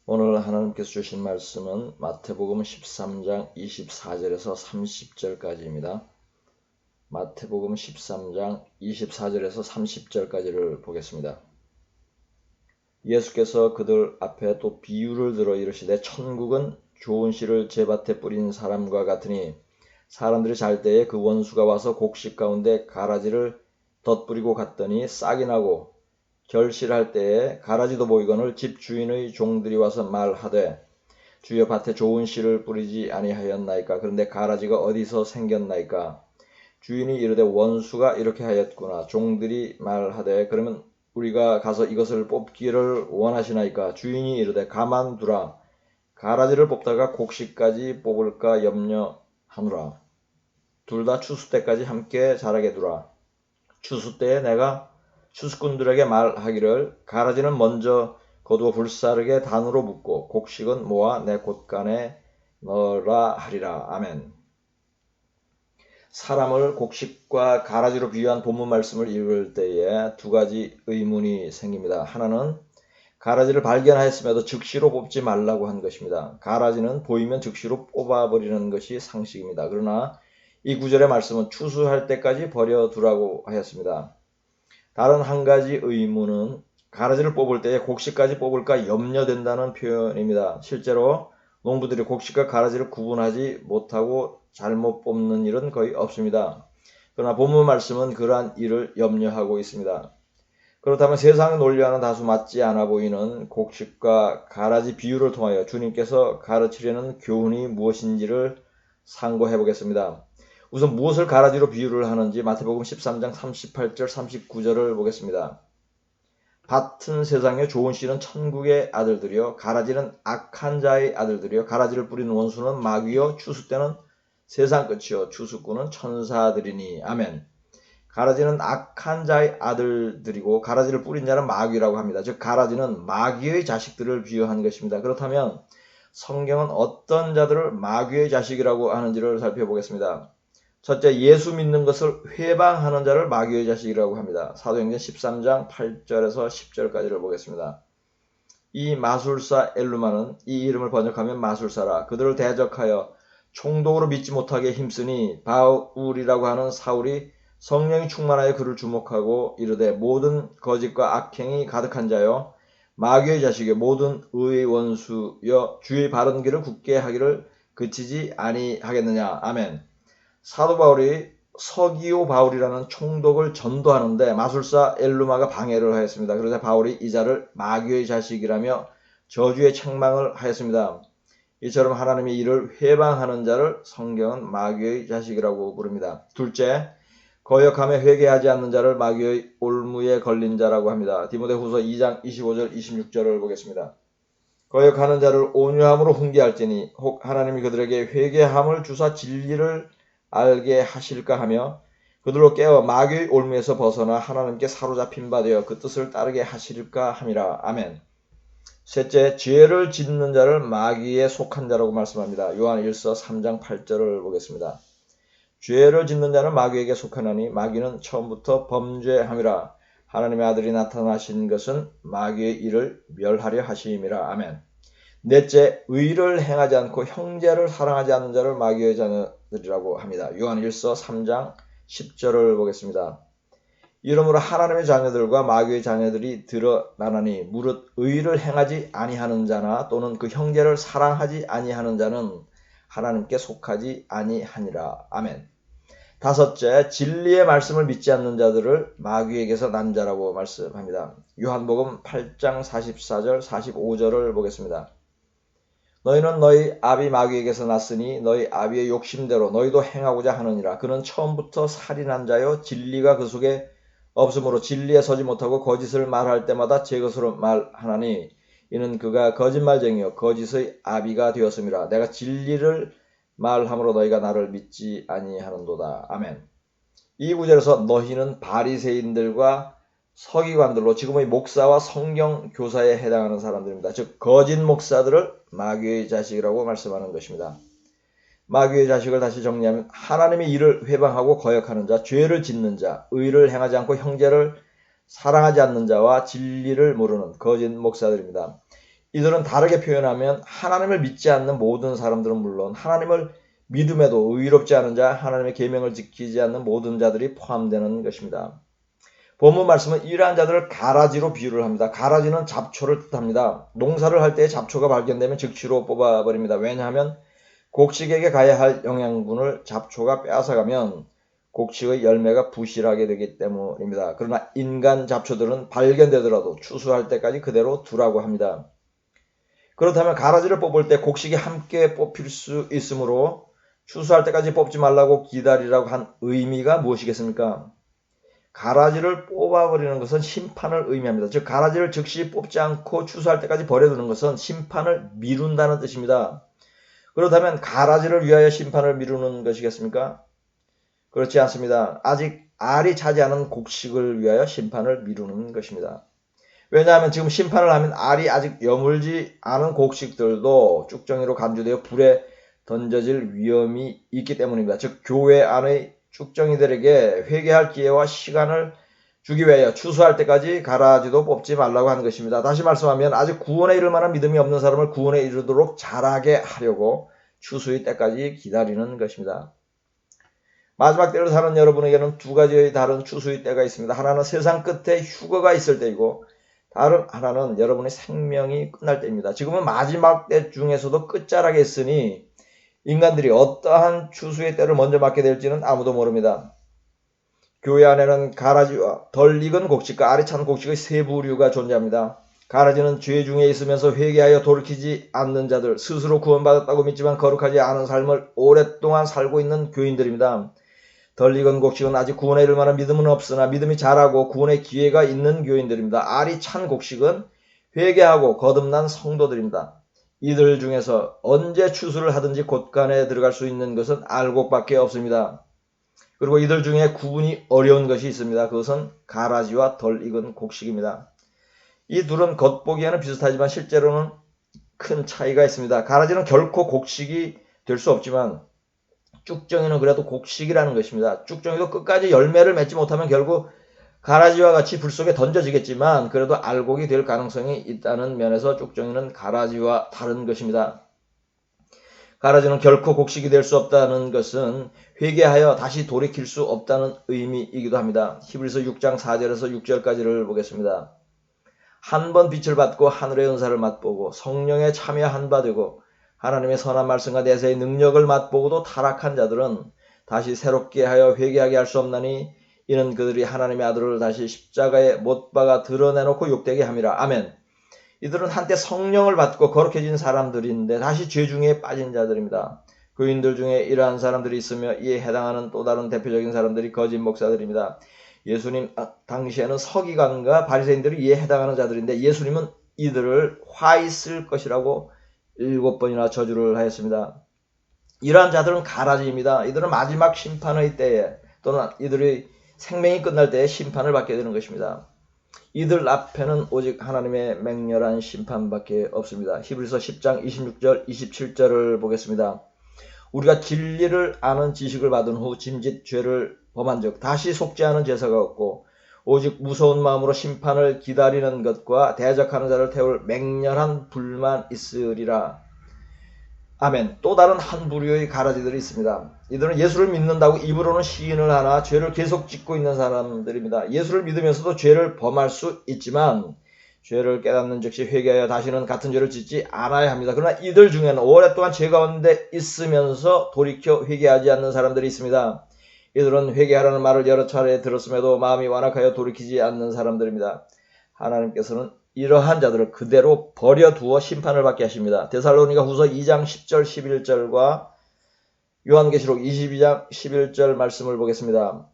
오늘 하나님께서 주신 말씀은 마태복음 13장 24절에서 30절까지입니다. 마태복음 13장 24절에서 30절까지를 보겠습니다. 예수께서 그들 앞에 또 비유를 들어 이르시되 천국은 좋은 씨를 제밭에 뿌린 사람과 같으니 사람들이 잘 때에 그 원수가 와서 곡식 가운데 가라지를 덧뿌리고 갔더니 싹이 나고 결실할 때에 가라지도 보이거늘 집 주인의 종들이 와서 말하되 주여 밭에 좋은 씨를 뿌리지 아니하였나이까. 그런데 가라지가 어디서 생겼나이까. 주인이 이르되 원수가 이렇게 하였구나. 종들이 말하되 그러면 우리가 가서 이것을 뽑기를 원하시나이까. 주인이 이르되 가만두라. 가라지를 뽑다가 곡식까지 뽑을까 염려하노라. 둘 다 추수 때까지 함께 자라게 두라. 추수 때에 내가 추수꾼들에게 말하기를 가라지는 먼저 거두어 불사르게 단으로 묶고 곡식은 모아 내 곳간에 넣으라 하리라. 아멘. 사람을 곡식과 가라지로 비유한 본문 말씀을 읽을 때에 두 가지 의문이 생깁니다. 하나는 가라지를 발견하였음에도 즉시로 뽑지 말라고 한 것입니다. 가라지는 보이면 즉시로 뽑아버리는 것이 상식입니다. 그러나 이 구절의 말씀은 추수할 때까지 버려두라고 하였습니다. 다른 한 가지 의문은 가라지를 뽑을 때에 곡식까지 뽑을까 염려된다는 표현입니다. 실제로 농부들이 곡식과 가라지를 구분하지 못하고 잘못 뽑는 일은 거의 없습니다. 그러나 본문 말씀은 그러한 일을 염려하고 있습니다. 그렇다면 세상의 논리와는 다소 맞지 않아 보이는 곡식과 가라지 비유를 통하여 주님께서 가르치려는 교훈이 무엇인지를 상고해 보겠습니다. 우선 무엇을 가라지로 비유를 하는지 마태복음 13장 38절 39절을 보겠습니다. 밭은 세상의 좋은 씨는 천국의 아들들이요 가라지는 악한 자의 아들들이요 가라지를 뿌리는 원수는 마귀요 추수 때는 세상 끝이요 추수꾼은 천사들이니. 아멘. 가라지는 악한 자의 아들들이고 가라지를 뿌린 자는 마귀라고 합니다. 즉 가라지는 마귀의 자식들을 비유한 것입니다. 그렇다면 성경은 어떤 자들을 마귀의 자식이라고 하는지를 살펴보겠습니다. 첫째, 예수 믿는 것을 회방하는 자를 마귀의 자식이라고 합니다. 사도행전 13장 8절에서 10절까지를 보겠습니다. 이 마술사 엘루마는 이 이름을 번역하면 마술사라. 그들을 대적하여 총독으로 믿지 못하게 힘쓰니 바울이라고 하는 사울이 성령이 충만하여 그를 주목하고 이르되 모든 거짓과 악행이 가득한 자여 마귀의 자식이여 모든 의의 원수여 주의 바른 길을 굳게 하기를 그치지 아니하겠느냐. 아멘. 사도 바울이 서기오 바울이라는 총독을 전도하는데 마술사 엘루마가 방해를 하였습니다. 그래서 바울이 이 자를 마귀의 자식이라며 저주의 책망을 하였습니다. 이처럼 하나님의 일을 회방하는 자를 성경은 마귀의 자식이라고 부릅니다. 둘째, 거역하며 회개하지 않는 자를 마귀의 올무에 걸린 자라고 합니다. 디모데후서 2장 25절 26절을 보겠습니다. 거역하는 자를 온유함으로 훈계할지니 혹 하나님이 그들에게 회개함을 주사 진리를 알게 하실까 하며 그들로 깨어 마귀의 올무에서 벗어나 하나님께 사로잡힌 바 되어 그 뜻을 따르게 하실까 함이라. 아멘. 셋째, 죄를 짓는 자를 마귀에 속한 자라고 말씀합니다. 요한 1서 3장 8절을 보겠습니다. 죄를 짓는 자는 마귀에게 속하나니 마귀는 처음부터 범죄함이라. 하나님의 아들이 나타나신 것은 마귀의 일을 멸하려 하심이라. 아멘. 넷째, 의를 행하지 않고 형제를 사랑하지 않는 자를 마귀의 자녀들이라고 합니다. 요한 1서 3장 10절을 보겠습니다. 이러므로 하나님의 자녀들과 마귀의 자녀들이 드러나나니 무릇 의를 행하지 아니하는 자나 또는 그 형제를 사랑하지 아니하는 자는 하나님께 속하지 아니하니라. 아멘. 다섯째, 진리의 말씀을 믿지 않는 자들을 마귀에게서 난 자라고 말씀합니다. 요한복음 8장 44절 45절을 보겠습니다. 너희는 너희 아비 마귀에게서 났으니 너희 아비의 욕심대로 너희도 행하고자 하느니라. 그는 처음부터 살인한 자요 진리가 그 속에 없으므로 진리에 서지 못하고 거짓을 말할 때마다 제 것으로 말하나니 이는 그가 거짓말쟁이요 거짓의 아비가 되었음이라. 내가 진리를 말함으로 너희가 나를 믿지 아니하는도다. 아멘. 이 구절에서 너희는 바리새인들과 서기관들로 지금의 목사와 성경 교사에 해당하는 사람들입니다. 즉 거짓 목사들을 마귀의 자식이라고 말씀하는 것입니다. 마귀의 자식을 다시 정리하면 하나님의 일을 회방하고 거역하는 자, 죄를 짓는 자, 의를 행하지 않고 형제를 사랑하지 않는 자와 진리를 모르는 거짓 목사들입니다. 이들은 다르게 표현하면 하나님을 믿지 않는 모든 사람들은 물론 하나님을 믿음에도 의롭지 않은 자, 하나님의 계명을 지키지 않는 모든 자들이 포함되는 것입니다. 본문 말씀은 이러한 자들을 가라지로 비유를 합니다. 가라지는 잡초를 뜻합니다. 농사를 할 때 잡초가 발견되면 즉시로 뽑아버립니다. 왜냐하면 곡식에게 가야 할 영양분을 잡초가 빼앗아가면 곡식의 열매가 부실하게 되기 때문입니다. 그러나 인간 잡초들은 발견되더라도 추수할 때까지 그대로 두라고 합니다. 그렇다면 가라지를 뽑을 때 곡식이 함께 뽑힐 수 있으므로 추수할 때까지 뽑지 말라고 기다리라고 한 의미가 무엇이겠습니까? 가라지를 뽑아버리는 것은 심판을 의미합니다. 즉 가라지를 즉시 뽑지 않고 추수할 때까지 버려두는 것은 심판을 미룬다는 뜻입니다. 그렇다면 가라지를 위하여 심판을 미루는 것이겠습니까? 그렇지 않습니다. 아직 알이 차지하는 곡식을 위하여 심판을 미루는 것입니다. 왜냐하면 지금 심판을 하면 알이 아직 여물지 않은 곡식들도 쭉정이로 간주되어 불에 던져질 위험이 있기 때문입니다. 즉 교회 안의 쭉정이들에게 회개할 기회와 시간을 주기 위하여 추수할 때까지 가라지도 뽑지 말라고 하는 것입니다. 다시 말씀하면 아직 구원에 이를 만한 믿음이 없는 사람을 구원에 이르도록 자라게 하려고 추수의 때까지 기다리는 것입니다. 마지막 때를 사는 여러분에게는 두 가지의 다른 추수의 때가 있습니다. 하나는 세상 끝에 휴거가 있을 때이고 다른 하나는 여러분의 생명이 끝날 때입니다. 지금은 마지막 때 중에서도 끝자락에 있으니 인간들이 어떠한 추수의 때를 먼저 맞게 될지는 아무도 모릅니다. 교회 안에는 가라지와 덜 익은 곡식과 알이 찬 곡식의 세 부류가 존재합니다. 가라지는 죄 중에 있으면서 회개하여 돌이키지 않는 자들, 스스로 구원받았다고 믿지만 거룩하지 않은 삶을 오랫동안 살고 있는 교인들입니다. 덜 익은 곡식은 아직 구원에 이를 만한 믿음은 없으나 믿음이 자라고 구원의 기회가 있는 교인들입니다. 알이 찬 곡식은 회개하고 거듭난 성도들입니다. 이들 중에서 언제 추수를 하든지 곳간에 들어갈 수 있는 것은 알곡밖에 없습니다. 그리고 이들 중에 구분이 어려운 것이 있습니다. 그것은 가라지와 덜 익은 곡식입니다. 이 둘은 겉보기에는 비슷하지만 실제로는 큰 차이가 있습니다. 가라지는 결코 곡식이 될 수 없지만 쭉정이는 그래도 곡식이라는 것입니다. 쭉정이도 끝까지 열매를 맺지 못하면 결국 가라지와 같이 불 속에 던져지겠지만 그래도 알곡이 될 가능성이 있다는 면에서 쭉정이는 가라지와 다른 것입니다. 가라지는 결코 곡식이 될 수 없다는 것은 회개하여 다시 돌이킬 수 없다는 의미이기도 합니다. 히브리서 6장 4절에서 6절까지를 보겠습니다. 한 번 빛을 받고 하늘의 은사를 맛보고 성령에 참여한 바 되고 하나님의 선한 말씀과 내세의 능력을 맛보고도 타락한 자들은 다시 새롭게 하여 회개하게 할 수 없나니 이는 그들이 하나님의 아들을 다시 십자가에 못 박아 드러내놓고 욕되게 함이라. 아멘. 이들은 한때 성령을 받고 거룩해진 사람들인데 다시 죄 중에 빠진 자들입니다. 교인들 중에 이러한 사람들이 있으며 이에 해당하는 또 다른 대표적인 사람들이 거짓 목사들입니다. 예수님 당시에는 서기관과 바리새인들이 이에 해당하는 자들인데 예수님은 이들을 화 있을 것이라고 7번이나 저주를 하였습니다. 이러한 자들은 가라지입니다. 이들은 마지막 심판의 때에 또는 이들의 생명이 끝날 때에 심판을 받게 되는 것입니다. 이들 앞에는 오직 하나님의 맹렬한 심판밖에 없습니다. 히브리서 10장 26절 27절을 보겠습니다. 우리가 진리를 아는 지식을 받은 후 짐짓 죄를 범한 적 다시 속지 않은 제사가 없고 오직 무서운 마음으로 심판을 기다리는 것과 대적하는 자를 태울 맹렬한 불만 있으리라. 아멘. 또 다른 한 부류의 가라지들이 있습니다. 이들은 예수를 믿는다고 입으로는 시인을 하나 죄를 계속 짓고 있는 사람들입니다. 예수를 믿으면서도 죄를 범할 수 있지만 죄를 깨닫는 즉시 회개하여 다시는 같은 죄를 짓지 않아야 합니다. 그러나 이들 중에는 오랫동안 죄 가운데 있으면서 돌이켜 회개하지 않는 사람들이 있습니다. 이들은 회개하라는 말을 여러 차례 들었음에도 마음이 완악하여 돌이키지 않는 사람들입니다. 하나님께서는 이러한 자들을 그대로 버려두어 심판을 받게 하십니다. 데살로니가 후서 2장 10절 11절과 요한계시록 22장 11절 말씀을 보겠습니다.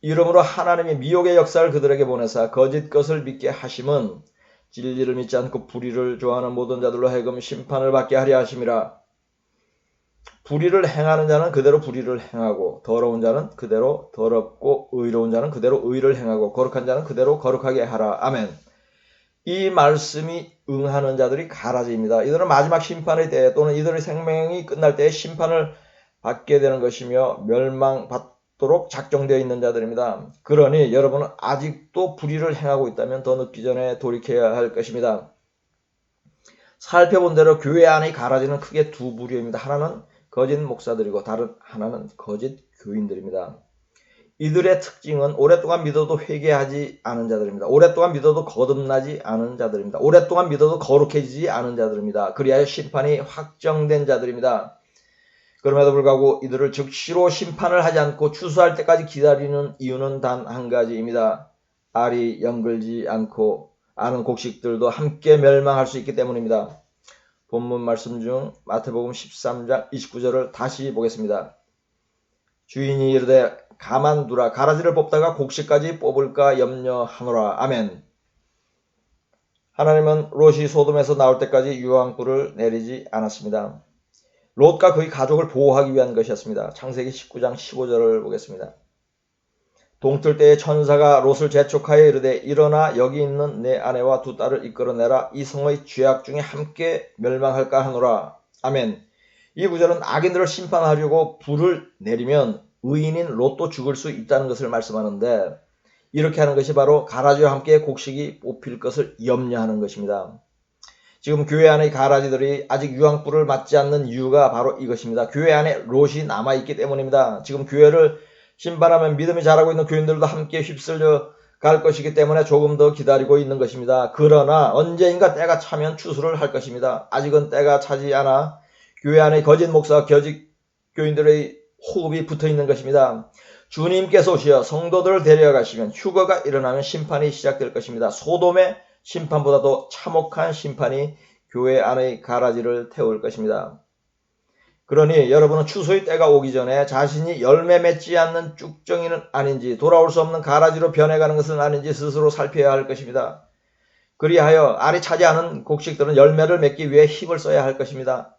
이러므로 하나님이 미혹의 역사를 그들에게 보내사 거짓 것을 믿게 하심은 진리를 믿지 않고 불의를 좋아하는 모든 자들로 하여금 심판을 받게 하려 하심이라. 불의를 행하는 자는 그대로 불의를 행하고 더러운 자는 그대로 더럽고 의로운 자는 그대로 의를 행하고 거룩한 자는 그대로 거룩하게 하라. 아멘. 이 말씀이 응하는 자들이 가라지입니다. 이들은 마지막 심판의 때 또는 이들의 생명이 끝날 때에 심판을 받게 되는 것이며 멸망받도록 작정되어 있는 자들입니다. 그러니 여러분은 아직도 불의를 행하고 있다면 더 늦기 전에 돌이켜야 할 것입니다. 살펴본 대로 교회 안의 가라지는 크게 두 부류입니다. 하나는 거짓 목사들이고 다른 하나는 거짓 교인들입니다. 이들의 특징은 오랫동안 믿어도 회개하지 않은 자들입니다. 오랫동안 믿어도 거듭나지 않은 자들입니다. 오랫동안 믿어도 거룩해지지 않은 자들입니다. 그리하여 심판이 확정된 자들입니다. 그럼에도 불구하고 이들을 즉시로 심판을 하지 않고 추수할 때까지 기다리는 이유는 단 한 가지입니다. 알이 연글지 않고 아는 곡식들도 함께 멸망할 수 있기 때문입니다. 본문 말씀 중 마태복음 13장 29절을 다시 보겠습니다. 주인이 이르되 가만두라. 가라지를 뽑다가 곡식까지 뽑을까 염려하노라. 아멘. 하나님은 롯이 소돔에서 나올 때까지 유황불을 내리지 않았습니다. 롯과 그의 가족을 보호하기 위한 것이었습니다. 창세기 19장 15절을 보겠습니다. 동틀 때에 천사가 롯을 재촉하여 이르되 일어나 여기 있는 내 아내와 두 딸을 이끌어내라. 이 성의 죄악 중에 함께 멸망할까 하노라. 아멘. 이 구절은 악인들을 심판하려고 불을 내리면 의인인 롯도 죽을 수 있다는 것을 말씀하는데, 이렇게 하는 것이 바로 가라지와 함께 곡식이 뽑힐 것을 염려하는 것입니다. 지금 교회 안의 가라지들이 아직 유황불을 맞지 않는 이유가 바로 이것입니다. 교회 안에 롯이 남아있기 때문입니다. 지금 교회를 심판하면 믿음이 자라고 있는 교인들도 함께 휩쓸려 갈 것이기 때문에 조금 더 기다리고 있는 것입니다. 그러나 언제인가 때가 차면 추수를 할 것입니다. 아직은 때가 차지 않아 교회 안에 거짓 목사와 거짓 교인들의 호흡이 붙어있는 것입니다. 주님께서 오시어 성도들을 데려가시면 휴거가 일어나면 심판이 시작될 것입니다. 소돔의 심판보다도 참혹한 심판이 교회 안의 가라지를 태울 것입니다. 그러니 여러분은 추수의 때가 오기 전에 자신이 열매 맺지 않는 쭉정이는 아닌지, 돌아올 수 없는 가라지로 변해가는 것은 아닌지 스스로 살펴야 할 것입니다. 그리하여 알이 차지 않은 곡식들은 열매를 맺기 위해 힘을 써야 할 것입니다.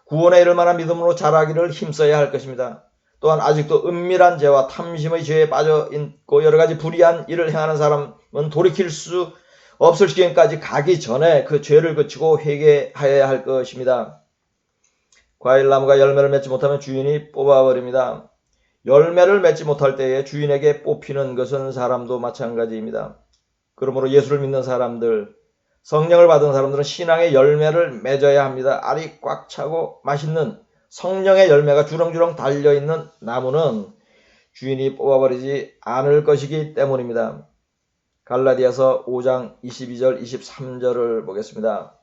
구원에 이를 만한 믿음으로 자라기를 힘써야 할 것입니다. 또한 아직도 은밀한 죄와 탐심의 죄에 빠져 있고 여러 가지 불의한 일을 행하는 사람은 돌이킬 수 없을 시간까지 가기 전에 그 죄를 그치고 회개하여야 할 것입니다. 과일나무가 열매를 맺지 못하면 주인이 뽑아버립니다. 열매를 맺지 못할 때에 주인에게 뽑히는 것은 사람도 마찬가지입니다. 그러므로 예수를 믿는 사람들, 성령을 받은 사람들은 신앙의 열매를 맺어야 합니다. 알이 꽉 차고 맛있는 성령의 열매가 주렁주렁 달려있는 나무는 주인이 뽑아버리지 않을 것이기 때문입니다. 갈라디아서 5장 22절 23절을 보겠습니다.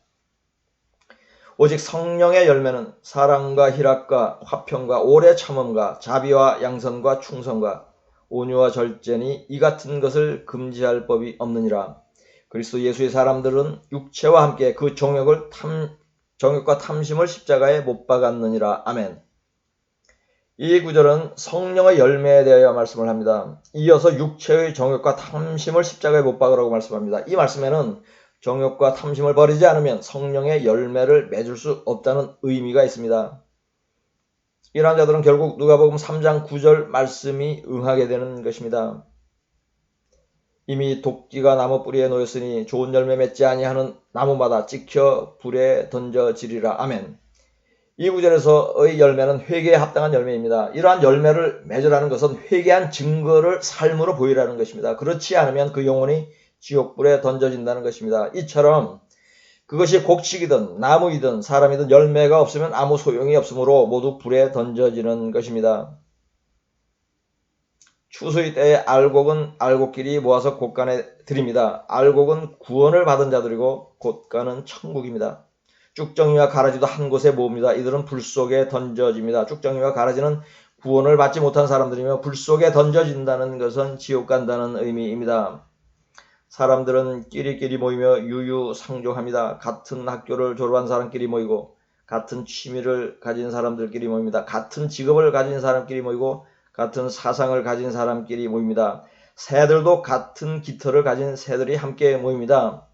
오직 성령의 열매는 사랑과 희락과 화평과 오래 참음과 자비와 양선과 충성과 온유와 절제니 이 같은 것을 금지할 법이 없느니라. 그리스도 예수의 사람들은 육체와 함께 그 정욕과 탐심을 십자가에 못 박았느니라. 아멘. 이 구절은 성령의 열매에 대하여 말씀을 합니다. 이어서 육체의 정욕과 탐심을 십자가에 못 박으라고 말씀합니다. 이 말씀에는 정욕과 탐심을 버리지 않으면 성령의 열매를 맺을 수 없다는 의미가 있습니다. 이러한 자들은 결국 누가복음 3장 9절 말씀이 응하게 되는 것입니다. 이미 독기가 나무 뿌리에 놓였으니 좋은 열매 맺지 아니하는 나무마다 찍혀 불에 던져지리라. 아멘. 이 구절에서의 열매는 회개에 합당한 열매입니다. 이러한 열매를 맺으라는 것은 회개한 증거를 삶으로 보이라는 것입니다. 그렇지 않으면 그 영혼이 지옥불에 던져진다는 것입니다. 이처럼 그것이 곡식이든 나무이든 사람이든 열매가 없으면 아무 소용이 없으므로 모두 불에 던져지는 것입니다. 추수의 때에 알곡은 알곡끼리 모아서 곳간에 드립니다. 알곡은 구원을 받은 자들이고 곳간은 천국입니다. 쭉정이와 가라지도 한 곳에 모읍니다. 이들은 불 속에 던져집니다. 쭉정이와 가라지는 구원을 받지 못한 사람들이며 불 속에 던져진다는 것은 지옥 간다는 의미입니다. 사람들은 끼리끼리 모이며 유유상종합니다. 같은 학교를 졸업한 사람끼리 모이고 같은 취미를 가진 사람들끼리 모입니다. 같은 직업을 가진 사람끼리 모이고 같은 사상을 가진 사람끼리 모입니다. 새들도 같은 깃털을 가진 새들이 함께 모입니다.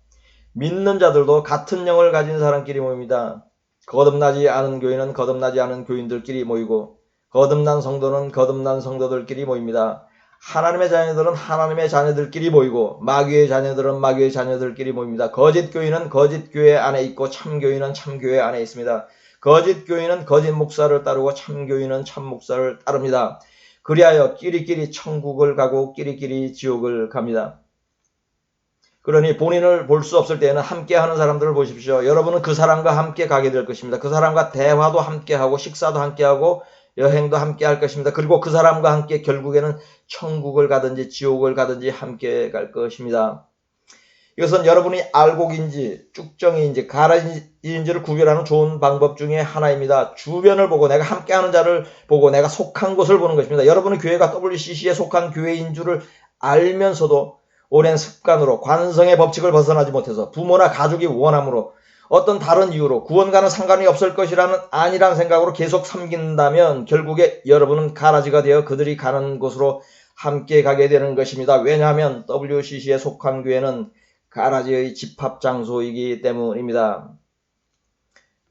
믿는 자들도 같은 영을 가진 사람끼리 모입니다. 거듭나지 않은 교인은 거듭나지 않은 교인들끼리 모이고 거듭난 성도는 거듭난 성도들끼리 모입니다. 하나님의 자녀들은 하나님의 자녀들끼리 모이고 마귀의 자녀들은 마귀의 자녀들끼리 모입니다. 거짓 교인은 거짓 교회 안에 있고 참 교인은 참 교회 안에 있습니다. 거짓 교인은 거짓 목사를 따르고 참 교인은 참 목사를 따릅니다. 그리하여 끼리끼리 천국을 가고 끼리끼리 지옥을 갑니다. 그러니 본인을 볼 수 없을 때에는 함께하는 사람들을 보십시오. 여러분은 그 사람과 함께 가게 될 것입니다. 그 사람과 대화도 함께하고 식사도 함께하고 여행도 함께 할 것입니다. 그리고 그 사람과 함께 결국에는 천국을 가든지 지옥을 가든지 함께 갈 것입니다. 이것은 여러분이 알곡인지 쭉정이인지 가라지인지를 구별하는 좋은 방법 중에 하나입니다. 주변을 보고 내가 함께하는 자를 보고 내가 속한 곳을 보는 것입니다. 여러분은 교회가 WCC에 속한 교회인 줄을 알면서도 오랜 습관으로 관성의 법칙을 벗어나지 못해서 부모나 가족이 원함으로 어떤 다른 이유로 구원과는 상관이 없을 것이라는 안일한 생각으로 계속 섬긴다면 결국에 여러분은 가라지가 되어 그들이 가는 곳으로 함께 가게 되는 것입니다. 왜냐하면 WCC에 속한 교회는 가라지의 집합 장소이기 때문입니다.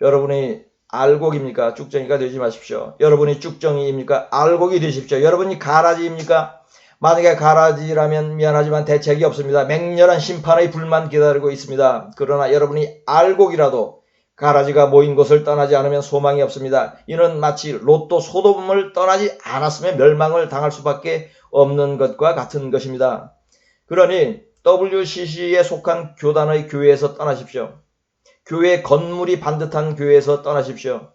여러분이 알곡입니까? 쭉정이가 되지 마십시오. 여러분이 쭉정이입니까? 알곡이 되십시오. 여러분이 가라지입니까? 만약에 가라지라면 미안하지만 대책이 없습니다. 맹렬한 심판의 불만 기다리고 있습니다. 그러나 여러분이 알곡이라도 가라지가 모인 곳을 떠나지 않으면 소망이 없습니다. 이는 마치 롯도 소돔을 떠나지 않았으면 멸망을 당할 수밖에 없는 것과 같은 것입니다. 그러니 WCC에 속한 교단의 교회에서 떠나십시오. 교회 건물이 반듯한 교회에서 떠나십시오.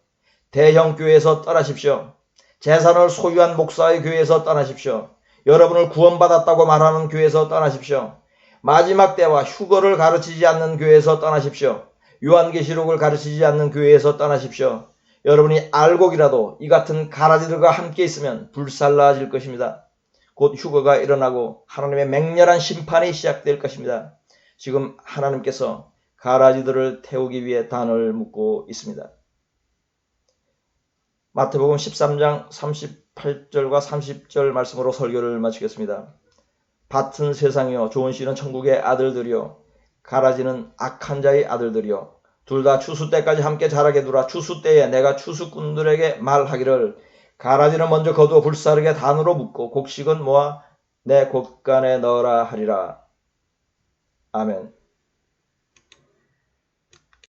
대형 교회에서 떠나십시오. 재산을 소유한 목사의 교회에서 떠나십시오. 여러분을 구원받았다고 말하는 교회에서 떠나십시오. 마지막 때와 휴거를 가르치지 않는 교회에서 떠나십시오. 요한계시록을 가르치지 않는 교회에서 떠나십시오. 여러분이 알곡이라도 이 같은 가라지들과 함께 있으면 불살라질 것입니다. 곧 휴거가 일어나고 하나님의 맹렬한 심판이 시작될 것입니다. 지금 하나님께서 가라지들을 태우기 위해 단을 묶고 있습니다. 마태복음 13장 38절과 30절 말씀으로 설교를 마치겠습니다. 밭은 세상이요 좋은 씨는 천국의 아들들이요 가라지는 악한 자의 아들들이요 둘 다 추수 때까지 함께 자라게 두라. 추수 때에 내가 추수꾼들에게 말하기를 가라지는 먼저 거두어 불사르게 단으로 묶고 곡식은 모아 내 곳간에 넣으라 하리라. 아멘.